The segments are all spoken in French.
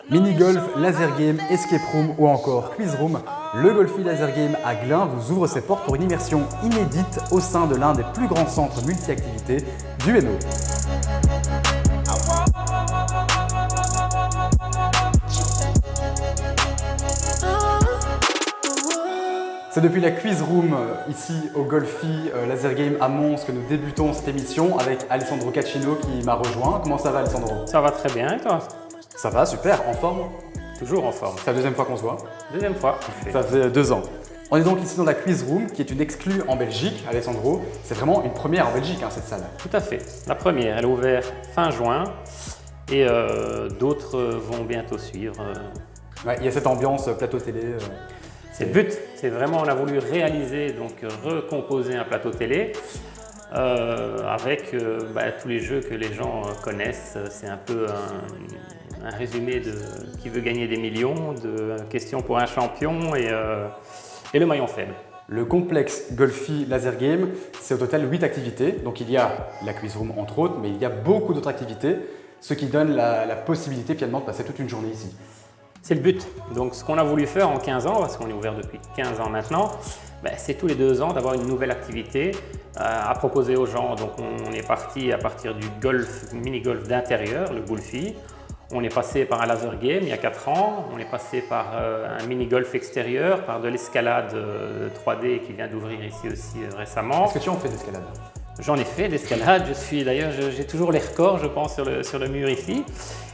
Mini-golf, laser game, escape room ou encore quiz room, le Golfi Laser Game à Glun vous ouvre ses portes pour une immersion inédite au sein de l'un des plus grands centres multi-activités du Hainaut. C'est depuis la quiz room ici au Golfi Laser Game à Mons que nous débutons cette émission avec Alessandro Caccino qui m'a rejoint. Comment ça va, Alessandro? Ça va très bien et toi? Ça va, super, en forme? Toujours en forme. C'est la deuxième fois qu'on se voit? Deuxième fois. Ça fait 2 ans. On est donc ici dans la quiz room qui est une exclue en Belgique, Alessandro. C'est vraiment une première en Belgique, hein, cette salle. Tout à fait. La première, elle a ouvert fin juin et d'autres vont bientôt suivre. Ouais, il y a cette ambiance plateau télé. C'est le but. C'est vraiment, on a voulu réaliser, donc recomposer un plateau télé avec tous les jeux que les gens connaissent. C'est un peu un résumé de qui veut gagner des millions, de questions pour un champion et le maillon faible. Le complexe Golfi Laser Game, c'est au total 8 activités. Donc il y a la quiz room entre autres, mais il y a beaucoup d'autres activités, ce qui donne la possibilité finalement de passer toute une journée ici. C'est le but. Donc ce qu'on a voulu faire en 15 ans, parce qu'on est ouvert depuis 15 ans maintenant, c'est tous les 2 ans d'avoir une nouvelle activité à proposer aux gens. Donc on est parti à partir du golf, mini-golf d'intérieur, le Golfi. On est passé par un laser game il y a 4 ans, on est passé par un mini-golf extérieur, par de l'escalade 3D qui vient d'ouvrir ici aussi récemment. Est-ce que tu en fais d'escalade? J'en ai fait d'escalade, j'ai toujours les records je pense sur le mur ici.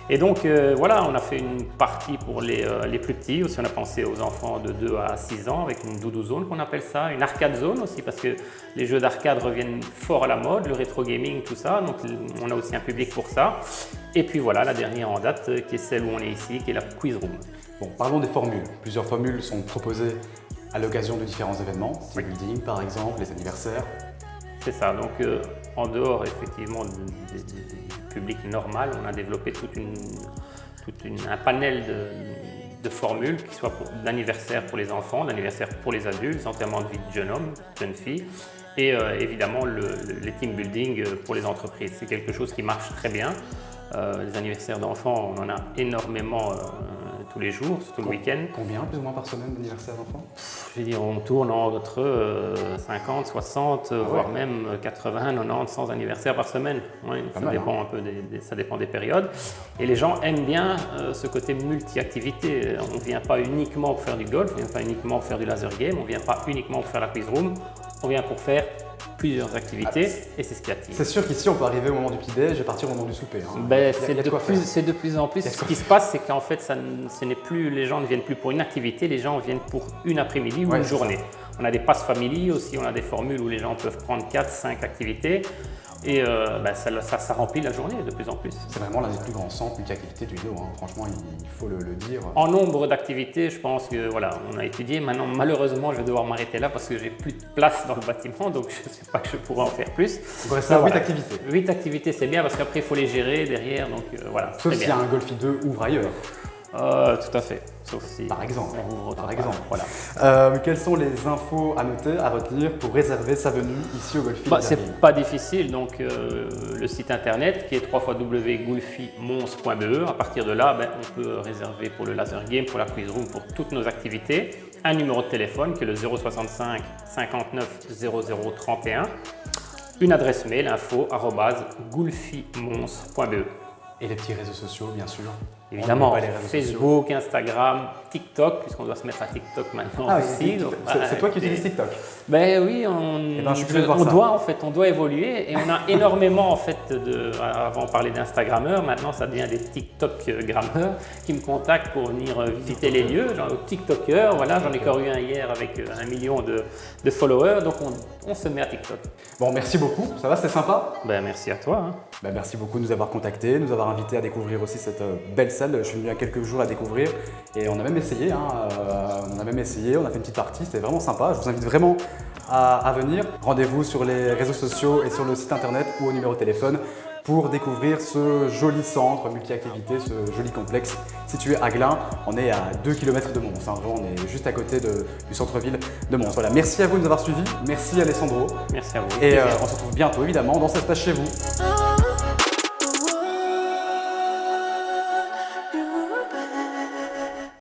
Et donc voilà, on a fait une partie pour les plus petits, aussi on a pensé aux enfants de 2 à 6 ans avec une doudou zone qu'on appelle ça, une arcade zone aussi parce que les jeux d'arcade reviennent fort à la mode, le rétro gaming, tout ça, donc on a aussi un public pour ça. Et puis voilà, la dernière en date qui est celle où on est ici, qui est la quiz room. Bon, parlons des formules. Plusieurs formules sont proposées à l'occasion de différents événements, team building par exemple, les anniversaires. C'est ça, donc en dehors effectivement du public normal, on a développé un panel de formules qui soient d'anniversaire pour les enfants, d'anniversaire pour les adultes, enterrement de vie de jeune homme, jeune fille et évidemment les team building pour les entreprises. C'est quelque chose qui marche très bien. Les anniversaires d'enfants, on en a énormément tous les jours, tout le week-end. Combien plus ou moins par semaine d'anniversaires d'enfants? Je veux dire, on tourne entre 50, 60, voire même 80, 90, 100 anniversaires par semaine. Oui, ça dépend un peu ça dépend des périodes. Et les gens aiment bien ce côté multi-activité. On ne vient pas uniquement pour faire du golf, on ne vient pas uniquement pour faire du laser game, on ne vient pas uniquement pour faire la quiz room, on vient pour faire plusieurs activités et c'est ce qui attire. C'est sûr qu'ici on peut arriver au moment du petit-déj et partir au moment du souper. Hein. C'est de plus en plus. Ce qui se passe, c'est qu'en fait, les gens ne viennent plus pour une activité, les gens viennent pour une après-midi ou une journée. On a des passes family aussi, on a des formules où les gens peuvent prendre 4, 5 activités et ça remplit la journée de plus en plus. C'est vraiment l'un des plus grands centres multi-activités du Hainaut, hein. Franchement il faut le dire. En nombre d'activités, je pense que voilà, on a étudié. Maintenant, malheureusement, je vais devoir m'arrêter là parce que j'ai plus de place dans le bâtiment, donc je ne sais pas que je pourrais en faire plus. Donc reste à 8 activités. 8 activités, c'est bien parce qu'après, il faut les gérer derrière, donc voilà. Sauf s'il y a un Golfi 2 ouvre ailleurs. Tout à fait, sauf si par exemple. Voilà. Quelles sont les infos à noter, à retenir pour réserver sa venue ici au Golfi? C'est pas difficile, donc le site internet qui est www.golfimons.be. À partir de là, on peut réserver pour le laser game, pour la quiz room, pour toutes nos activités. Un numéro de téléphone qui est le 065 59 0031. Une adresse mail info@golfimons.be. Et les petits réseaux sociaux, bien sûr. Évidemment, Facebook, Instagram, TikTok, puisqu'on doit se mettre à TikTok maintenant aussi. C'est toi qui utilises TikTok? Ben oui, on doit évoluer et on a énormément en fait avant on parlait d'Instagrammeurs, maintenant ça devient des TikTok-grammeurs qui me contactent pour venir visiter les lieux, genre TikTokers, voilà, j'en ai encore eu un hier avec 1 million de followers, donc on se met à TikTok. Bon, merci beaucoup, ça va, c'était sympa? Merci à toi. Hein. Merci beaucoup de nous avoir contactés, de nous avoir invités à découvrir aussi cette belle salle. Je suis venu il y a quelques jours à découvrir et on a même essayé, on a fait une petite partie, c'était vraiment sympa. Je vous invite vraiment à venir. Rendez-vous sur les réseaux sociaux et sur le site internet ou au numéro de téléphone pour découvrir ce joli centre multi-activité, ce joli complexe situé à Glun. On est à 2 km de Mons, hein. On est juste à côté du centre-ville de Mons. Voilà, merci à vous de nous avoir suivis, merci Alessandro. Merci à vous. Et on se retrouve bientôt évidemment dans cet espace chez vous.